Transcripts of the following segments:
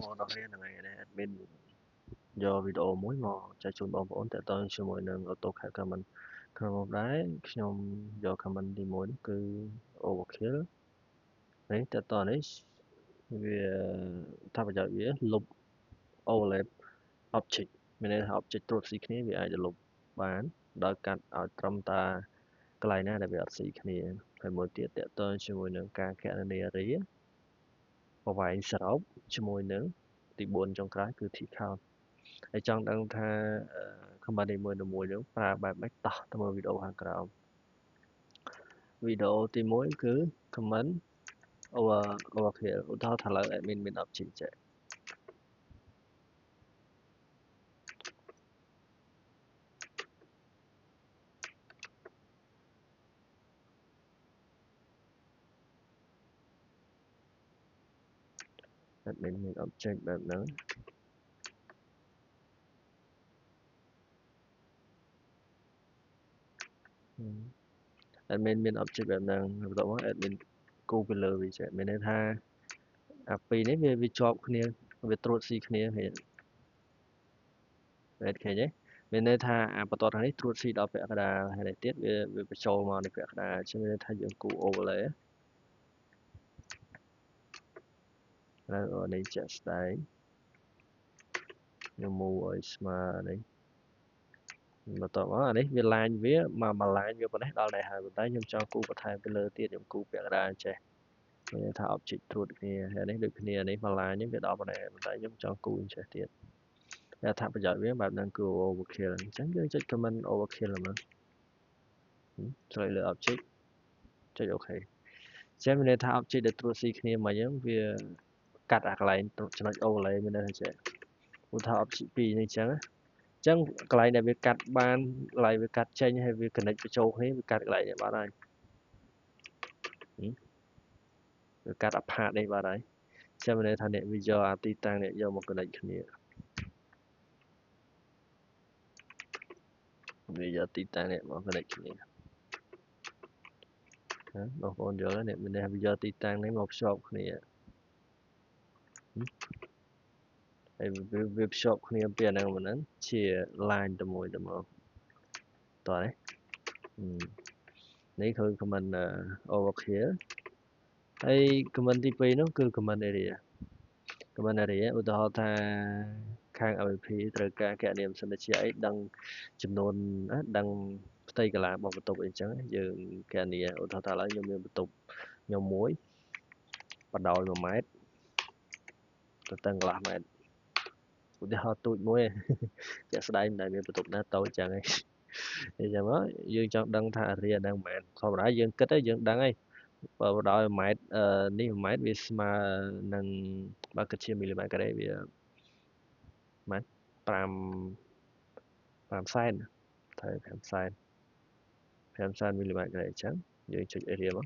Một đầu tiên là ngày này admin do video mới ngò chạy chun bom ổn tại tôi cho mọi người AutoCAD comment còn một đấy trong do comment đi muốn cứ overkill đấy tại tôi đấy vì thay bây giờ vì lục overlap object mình nên object truth gì kia vì ai để lục bán đợi cắt ở trong ta cái này nè để bị gì kia phải một tiết tại tôi cho mọi người cái này rí và vài sợi cho mọi người thì buồn trong cái cứ thị khaoហើយចង់ដឹងថា company មួយៗហ្នឹងប្រើបែបម៉េចតោះទៅមើលវីដេអូខាងក្រោមវីដេអូទី1គឺ comment overkill ឧទាហរណ៍ថាឥឡូវ admin មាន10 ចេះ admin មាន object បែបហ្នឹង admin មាន object បែបហ្នឹងបន្ទាប់មក admin គូពីលើវាចេះមានន័យថាអាពីរនេះវាជាប់គ្នាវាត្រួតស៊ីគ្នាឃើញឃើញទេមានន័យថាអាបន្ទាត់នេះត្រួតស៊ីដល់ពាក់កណ្ដាលហើយនេះទៀតវាបញ្ចូលមកនៅពាក់កណ្ដាលចឹងមានន័យថាយើងគូ overlay ហើយនេះជាក់ស្ដែងខ្ញុំ move ឲ្យស្មើនេះបន្ទាប់មកអានេះវាឡាញវាមកឡាញវាប៉ុណ្ណេះដល់នេះហើយប៉ុន្តែខ្ញុំចង់គូបន្ថែមទៅលើទៀតខ្ញុំគូពាក់កណ្ដាលចេះមានន័យថា object ត្រួតគ្នាហើយនេះដូចគ្នានេះមកឡាញវាដល់ប៉ុណ្ណេះប៉ុន្តែខ្ញុំចង់គូចេះទៀតតែអត្ថប្រយោជន៍វាបែបហ្នឹងគឺ overkill អញ្ចឹងយើងចុច comment overkill ហ្នឹងចុចលើ object ចុច OK ចឹងមានន័យថា object ដែលត្រួតស៊ីគ្នាមកហ្នឹងវាកាត់អាកន្លែងចំណុច overlay មានន័យថាចេះឧទាហរណ៍ object 2នេះអញ្ចឹងចឹងកន្លែងដែលវាកាត់បានកន្លែងវាកាត់ចេញហើយវា connect បញ្ចូលគ្នាវាកាត់កន្លែងនេះបាត់ហើយវាកាត់អា part នេះបាត់ហើយចឹងមានន័យថាអ្នកវាយកអាទីតាំងនេះយកមក connect គ្នាវាយកទីតាំងនេះមក connect គ្នាបងប្អូនយល់ទេអ្នកមានន័យថាវាយកទីតាំងនេះមកភ្ជាប់គ្នាហើយវាភ្ជាប់គ្នាពីអាហ្នឹងមកហ្នឹងជា line ទៅមួយទៅមកតោះនេះនេះគឺ comment overkill ហើយ comment ទី2នោះគឺ comment area comment area ឧទាហរណ៍ថាខាង MVP ត្រូវការគណនាមសិនជាអីដឹងចំនួនដឹងផ្ទៃកន្លះរបស់បន្ទប់អីចឹងយើងគណនាឧទាហរណ៍ថាឥឡូវខ្ញុំមានបន្ទប់ខ្ញុំមួយបណ្ដោយ1ម៉ែត្រទៅតឹងកន្លះម៉ែត្រឧទាហរណ៍ទូចមួយជាក់ស្ដែងមិនដែលមានបន្ទប់ណាតូចចឹងឯងអញ្ចឹងមកយើងចង់ដឹងថា area ហ្នឹងមិនមែនធម្មតាយើងគិតទៅយើងដឹងហើយបើបណ្ដោយ1ម៉ែត្រនេះ1ម៉ែត្រវាស្មើនឹងបើគិតជាមីលីម៉ែត្រការ៉េវាម៉ែត្រ5សែនត្រូវ5សែនមីលីម៉ែត្រការ៉េអញ្ចឹងយើងចុច area មក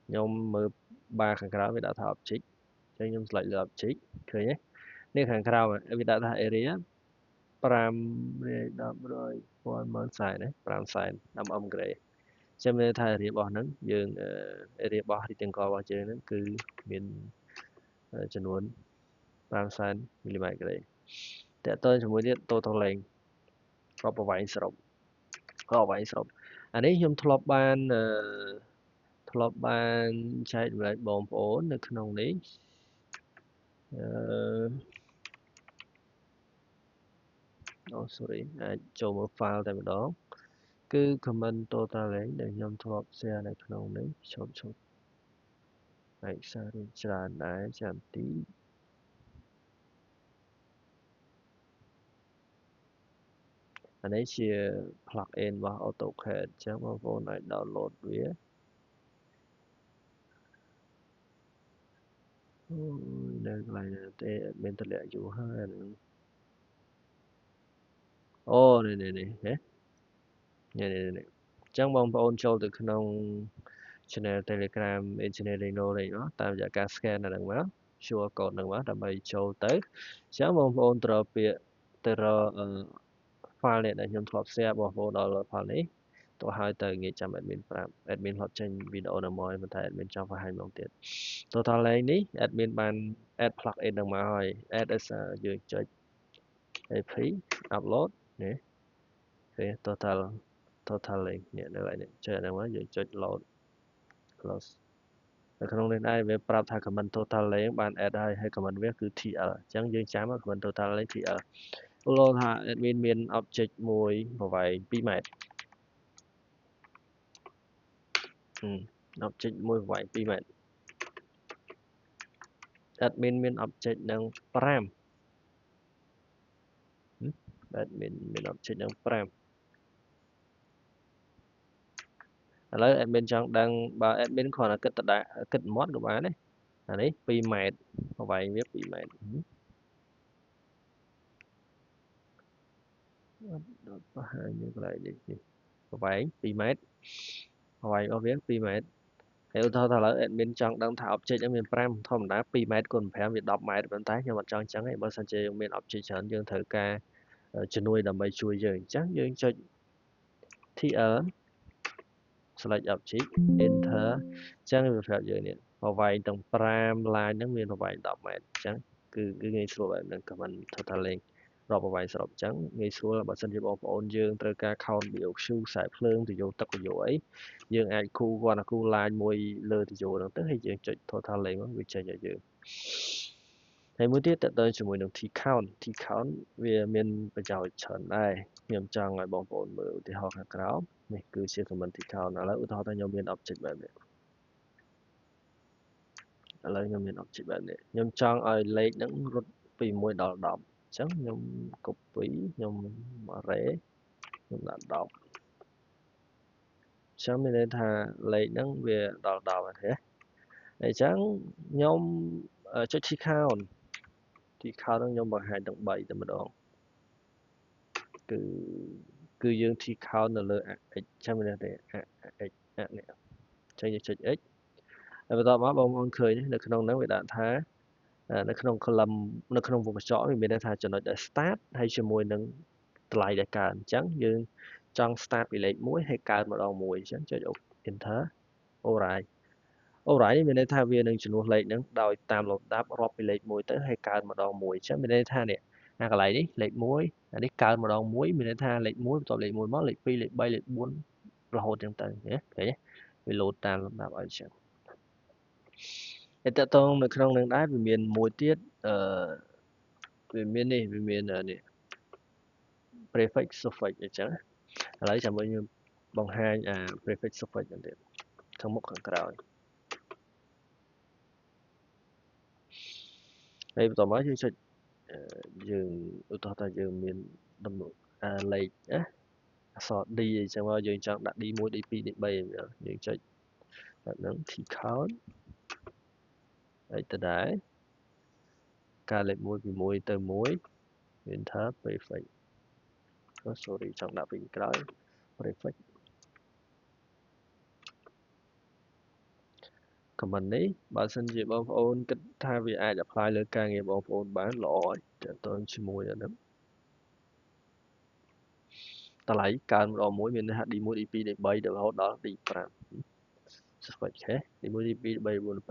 ខ្ញុំមើលបារខាងក្រៅវាដាក់ថា object អញ្ចឹងខ្ញុំ select លើ object ឃើញទេនេះខាងក្រៅវាដាក់ថា area 510,000,000 សែនណា5សែន10 ក្រេចាំមើលថា area របស់ហ្នឹងយើង area របស់ rectangle របស់យើងហ្នឹងគឺមានចំនួន5សែនមីលីម៉ែត្រការ៉េតើតើជាមួយទៀត total length ក៏ប្រវែងសរុបអានេះខ្ញុំធ្លាប់បានចែកម្លែកបងប្អូននៅក្នុងនេះsorry អាចចូលមើល file តែម្ដងគឺ comment total length ដែលខ្ញុំធ្លាប់ share នៅក្នុងនេះឈប់ឯកសារច្រើនដែរចាំទីអានេះជា plugin របស់ AutoCAD អញ្ចឹងបងប្អូនអាច download វានៅកន្លែងណាទេមានតម្លាក់យូរហើយអាហ្នឹងអូនេះហ៎នេះអញ្ចឹងបងប្អូនចូលទៅក្នុង channel Telegram Engineering Knowledge នោះតាមរយៈការ scan អាហ្នឹងមក QR code ហ្នឹងមកដើម្បីចូលទៅអញ្ចឹងបងប្អូនទៅរកfile នេះដែលខ្ញុំធ្លាប់ share បងប្អូន download file នេះ tôi hai từ nghe chăm admin prap admin hot trên video nào mới mà thấy admin trong phải hai mong tiền total này ní admin ban add plugin đằng mà hỏi add as dương chơi ap upload nè cái total này nè như vậy nè chơi đằng mà dương chơi load close នៅក្នុងនេះដែរវាប្រាប់ថា comment total លេងបាន add ហើយ comment វាគឺ TL អញ្ចឹងយើងចាំ comment total លេង TL ឧទាហរណ៍ថា admin មាន object មួយប្រវែង2ម៉ែត្រ object មួយប្រវែង2ម៉ែត្រ admin មាន object នឹង5 admin មាន object នឹង5ឥឡូវ admin ចង់ដឹងបើ admin គ្រាន់តែគិតមាត់ក៏បានដែរអានេះ2ម៉ែត្រប្រវែងវា2ម៉ែត្រអត់បង្ហាញនៅកន្លែងនេះប្រវែង2ម៉ែត្រប្រវែងរបស់វា2ម៉ែត្រហើយឧទាហរណ៍ថាឥឡូវ admin ចង់ដឹងថា object ហ្នឹងមាន5ធម្មតា2ម៉ែត្រគុណ5វា10ម៉ែត្រប៉ុន្តែខ្ញុំអត់ចង់អញ្ចឹងទេបើសិនជាយើងមាន object ច្រើនយើងត្រូវការជំនួយដើម្បីជួយយើងអញ្ចឹងយើងចុច TL select object enter អញ្ចឹងវាប្រាប់យើងនេះប្រវែងទាំង5 line ហ្នឹងមានប្រវែង10ម៉ែត្រអញ្ចឹងគឺងាយស្រួលបែបហ្នឹង comment total length រាប់ប្រវែងសរុបអញ្ចឹងងាយស្រួលបើសិនជាបងប្អូនយើងត្រូវការ count BOQ ខ្សែភ្លើងទៅយកទឹកទៅយកអីយើងអាចគូគាត់គូ line មួយលើទៅយកហ្នឹងទៅហើយយើងចុច total length មកវាចេញឲ្យយើងហើយមួយទៀតតទៅជាមួយនឹង T count T count វាមានប្រយោជន៍ច្រើនដែរខ្ញុំចង់ឲ្យបងប្អូនមើលឧទាហរណ៍ខាងក្រោមនេះគឺជា comment T count ឥឡូវឧទាហរណ៍ថាខ្ញុំមាន object បែបនេះឥឡូវខ្ញុំមាន object បែបនេះខ្ញុំចង់ឲ្យលេខហ្នឹងរត់ពី1ដល់10អញ្ចឹងខ្ញុំ copy ខ្ញុំ array ខ្ញុំដាក់10ចឹងមានន័យថាលេខហ្នឹងវាដល់10ហើយទេអញ្ចឹងខ្ញុំចុច T count ហ្នឹងខ្ញុំបង្ហាញទាំង3តែម្ដងគឺយើង T count នៅលើ x ចាំមានទេ x នេះចឹងយើងចុច x ហើយបន្ទាប់មកបងប្អូនឃើញនៅក្នុងហ្នឹងវាដាក់ថានៅក្នុង column នៅក្នុងវងកញ្ចក់វាមានន័យថាចំណុចដែល start ហើយជាមួយនឹងតម្លៃដែលកើនអញ្ចឹងយើងចង់ start ពីលេខ1ហើយកើនម្ដង1អញ្ចឹងចុច enter override override នេះមានន័យថាវានឹងជំនួសលេខហ្នឹងដោយតាមលំដាប់រាប់ពីលេខ1ទៅហើយកើនម្ដង1អញ្ចឹងមានន័យថានេះអាកន្លែងនេះលេខ1អានេះកើនម្ដង1មានន័យថាលេខ1បន្ទាប់លេខ1មកលេខ2លេខ3លេខ4រហូតអញ្ចឹងទៅឃើញទេវាលោតតាមលំដាប់ឲ្យអញ្ចឹងតែតើតងនៅក្នុងនឹងដែរវាមានមួយទៀតវាមាននេះ prefix suffix អញ្ចឹងឥឡូវចាំមើលខ្ញុំបង្ហាញអា prefix suffix ហ្នឹងទៀតខាងមុខខាងក្រោយហើយបន្តមកយើងចុចយើងឧទាហរណ៍ថាយើងមានដំណោលេខអក្សរ D អញ្ចឹងមកយើងចង់ដាក់ D1 D2 D3 យើងចុចបែបហ្នឹង T count ហើយទៅដែរការលេខ1ពី1ទៅ1 enter prefix sorry ចង់ដាក់ពីក្រោយ prefix comment នេះបើសិនជាបងប្អូនគិតថាវាអាច apply លើការងារបងប្អូនបានល្អហើយតើតើជាមួយអាហ្នឹងតម្លៃកើនម្ដង1មានន័យថា D1 D2 D3 រហូតដល់ D5 switch ខេ D1 D2 D3 D4 D5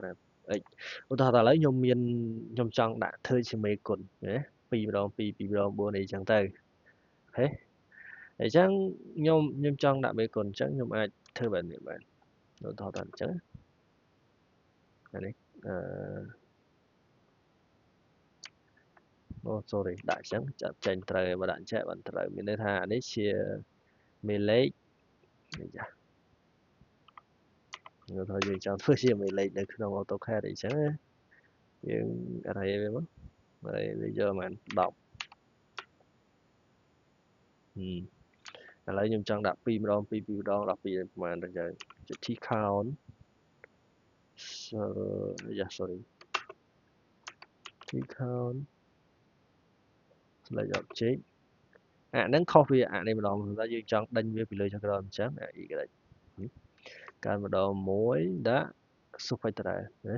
x ឧទាហរណ៍ថាឥឡូវខ្ញុំចង់ដាក់ធ្វើជាមេគុណណា2ម្ដង2 2ម្ដង4អីចឹងទៅហេអញ្ចឹងខ្ញុំចង់ដាក់មេគុណអញ្ចឹងខ្ញុំអាចធ្វើបែបនេះបានឧទាហរណ៍ថាអញ្ចឹងអានេះsorry ដាក់អញ្ចឹងចាត់ចេញត្រូវបើដាក់អញ្ចឹងបានត្រូវមានន័យថាអានេះជាមេលេខយ៉ាខ្ញុំថាយើងចង់ធ្វើជាមេលេខនៅក្នុង AutoCAD អីចឹងយើង array វាមក array វាយកប្រហែល10ឥឡូវខ្ញុំចង់ដាក់2ម្ដង2 2ម្ដង12ប្រហែលទៅយើងចុច T count sorry T count select object អាហ្នឹងខុសវាអានេះម្ដងតែយើងចង់ដេញវាពីលើចុះក្រោមអញ្ចឹងy កើនម្ដង1ដាក់ suffix ទៅដែរណា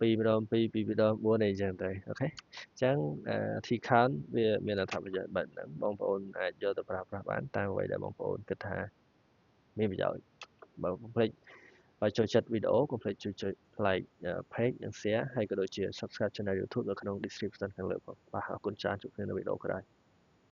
2 ម្ដង 2 2 ម្ដង 4 អីចឹងទៅ អូខេ អញ្ចឹងT count វាមានអត្ថប្រយោជន៍បែបហ្នឹង បងប្អូនអាចយកទៅប្រើប្រាស់បានតាមអ្វីដែលបងប្អូនគិតថាមានប្រយោជន៍ បើកុំភ្លេចបើចូលចិត្តវីដេអូកុំភ្លេចជួយចុច like page និង share ហើយក៏ដូចជា subscribe channel YouTube នៅក្នុង description ខាងលើផងបាទអរគុណច្រើនជួបគ្នានៅវីដេអូក្រោយ